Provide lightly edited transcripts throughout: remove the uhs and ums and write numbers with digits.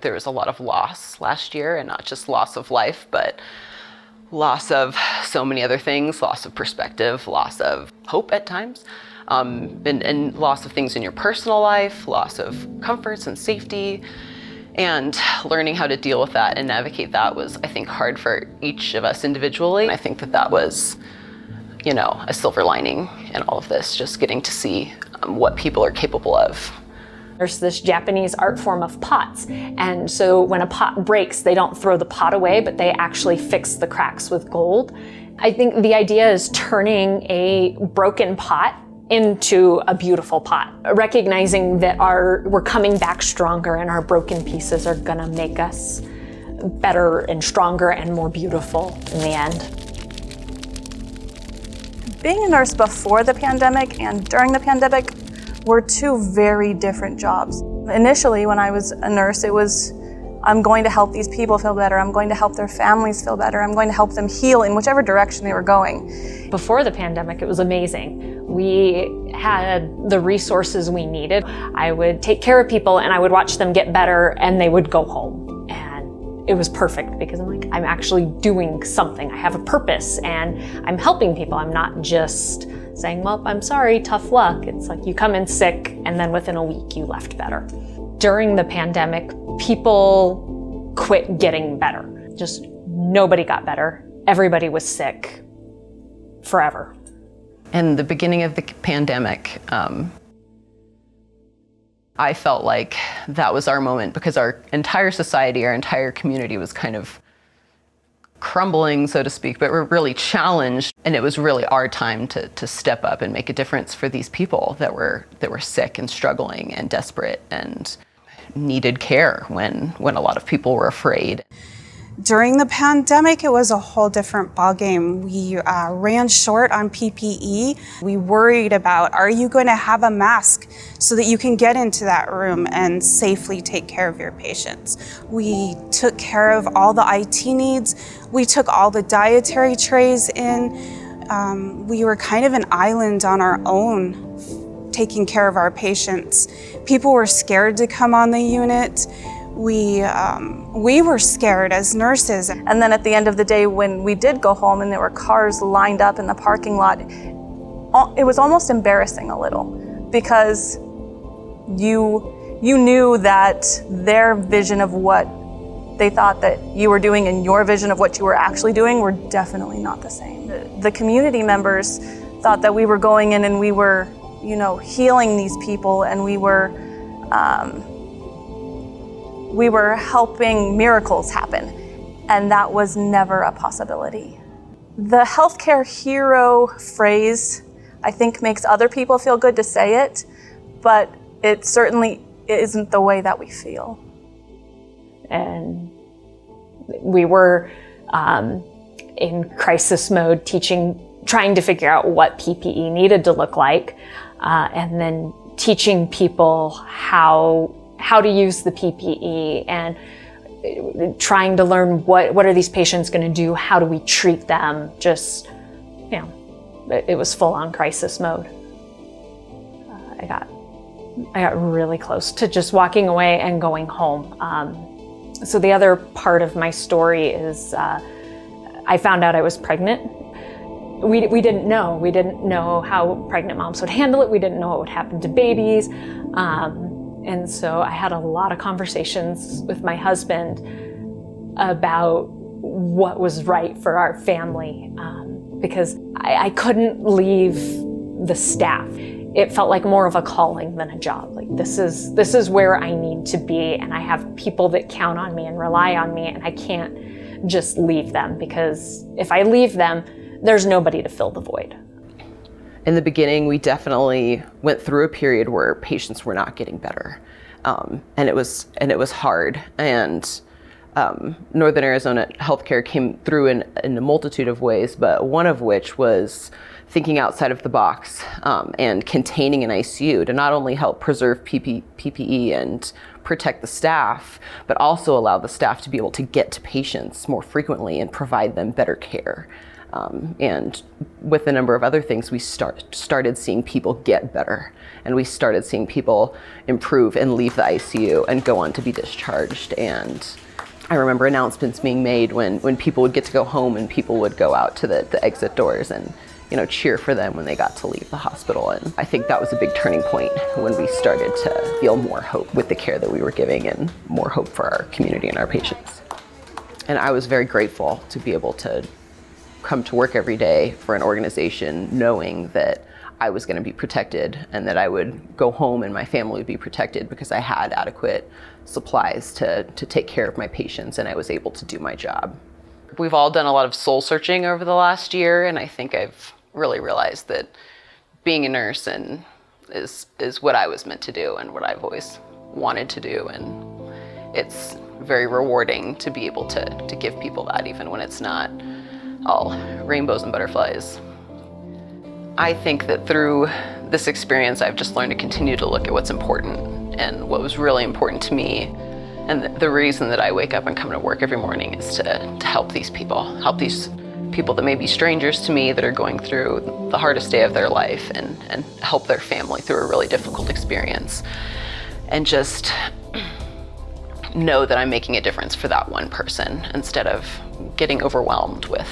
There was a lot of loss last year, and not just loss of life, but loss of so many other things, loss of perspective, loss of hope at times, and loss of things in your personal life, loss of comforts and safety. And learning how to deal with that and navigate that was, I think, hard for each of us individually. I think that was, a silver lining in all of this, just getting to see what people are capable of. There's this Japanese art form of pots, and so when a pot breaks, they don't throw the pot away, but they actually fix the cracks with gold. I think the idea is turning a broken pot into a beautiful pot, recognizing that we're coming back stronger and our broken pieces are gonna make us better and stronger and more beautiful in the end. Being a nurse before the pandemic and during the pandemic were two very different jobs. Initially, when I was a nurse, it was, I'm going to help these people feel better, I'm going to help their families feel better, I'm going to help them heal in whichever direction they were going. Before the pandemic, it was amazing. We had the resources we needed. I would take care of people and I would watch them get better and they would go home. And it was perfect because I'm actually doing something. I have a purpose and I'm helping people. I'm not just saying, well, I'm sorry, tough luck. It's like you come in sick and then within a week you left better. During the pandemic, people quit getting better. Just nobody got better. Everybody was sick forever. In the beginning of the pandemic, I felt like that was our moment because our entire society, our entire community was kind of crumbling, so to speak, but we're really challenged. And it was really our time to step up and make a difference for these people that were sick and struggling and desperate and needed care when a lot of people were afraid. During the pandemic, it was a whole different ballgame. We ran short on PPE. We worried about, are you going to have a mask so that you can get into that room and safely take care of your patients? We took care of all the IT needs. We took all the dietary trays in. We were kind of an island on our own, taking care of our patients. People were scared to come on the unit. We were scared as nurses. And then at the end of the day, when we did go home and there were cars lined up in the parking lot, it was almost embarrassing a little because you knew that their vision of what they thought that you were doing and your vision of what you were actually doing were definitely not the same. The community members thought that we were going in and we were, healing these people, and we were helping miracles happen, and that was never a possibility. The healthcare hero phrase, I think, makes other people feel good to say it, but it certainly isn't the way that we feel. And we were in crisis mode, trying to figure out what PPE needed to look like, and then teaching people how to use the PPE and trying to learn what are these patients going to do, how do we treat them, just, it was full-on crisis mode. I got really close to just walking away and going home. So the other part of my story is I found out I was pregnant. We didn't know. We didn't know how pregnant moms would handle it. We didn't know what would happen to babies. And so I had a lot of conversations with my husband about what was right for our family, because I couldn't leave the staff. It felt like more of a calling than a job. Like this is where I need to be, and I have people that count on me and rely on me, and I can't just leave them, because if I leave them, there's nobody to fill the void. In the beginning, we definitely went through a period where patients were not getting better, and it was hard. And Northern Arizona healthcare came through in a multitude of ways, but one of which was thinking outside of the box and containing an ICU to not only help preserve PPE and protect the staff, but also allow the staff to be able to get to patients more frequently and provide them better care. And with a number of other things, we started seeing people get better, and we started seeing people improve and leave the ICU and go on to be discharged. And I remember announcements being made when people would get to go home, and people would go out to the exit doors and, you know, cheer for them when they got to leave the hospital. And I think that was a big turning point when we started to feel more hope with the care that we were giving, and more hope for our community and our patients. And I was very grateful to be able to come to work every day for an organization knowing that I was going to be protected, and that I would go home and my family would be protected because I had adequate supplies to take care of my patients, and I was able to do my job. We've all done a lot of soul searching over the last year, and I think I've really realized that being a nurse is what I was meant to do and what I've always wanted to do, and it's very rewarding to be able to give people that, even when it's not all rainbows and butterflies. I think that through this experience, I've just learned to continue to look at what's important, and what was really important to me. And the reason that I wake up and come to work every morning is to help these people that may be strangers to me, that are going through the hardest day of their life, and help their family through a really difficult experience. And just know that I'm making a difference for that one person, instead of getting overwhelmed with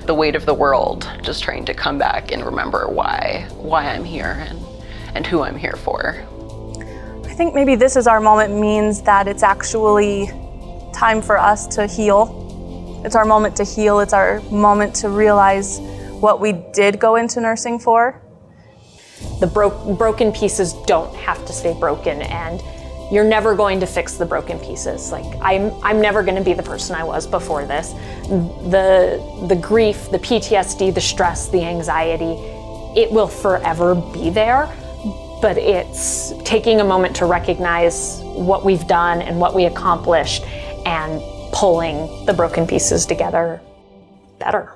the weight of the world, just trying to come back and remember why I'm here and who I'm here for. I think maybe this is our moment means that it's actually time for us to heal. It's our moment to heal. It's our moment to realize what we did go into nursing for. The broken pieces don't have to stay broken, and you're never going to fix the broken pieces. Like, I'm never going to be the person I was before this. The grief, the PTSD, the stress, the anxiety, it will forever be there. But it's taking a moment to recognize what we've done and what we accomplished, and pulling the broken pieces together better.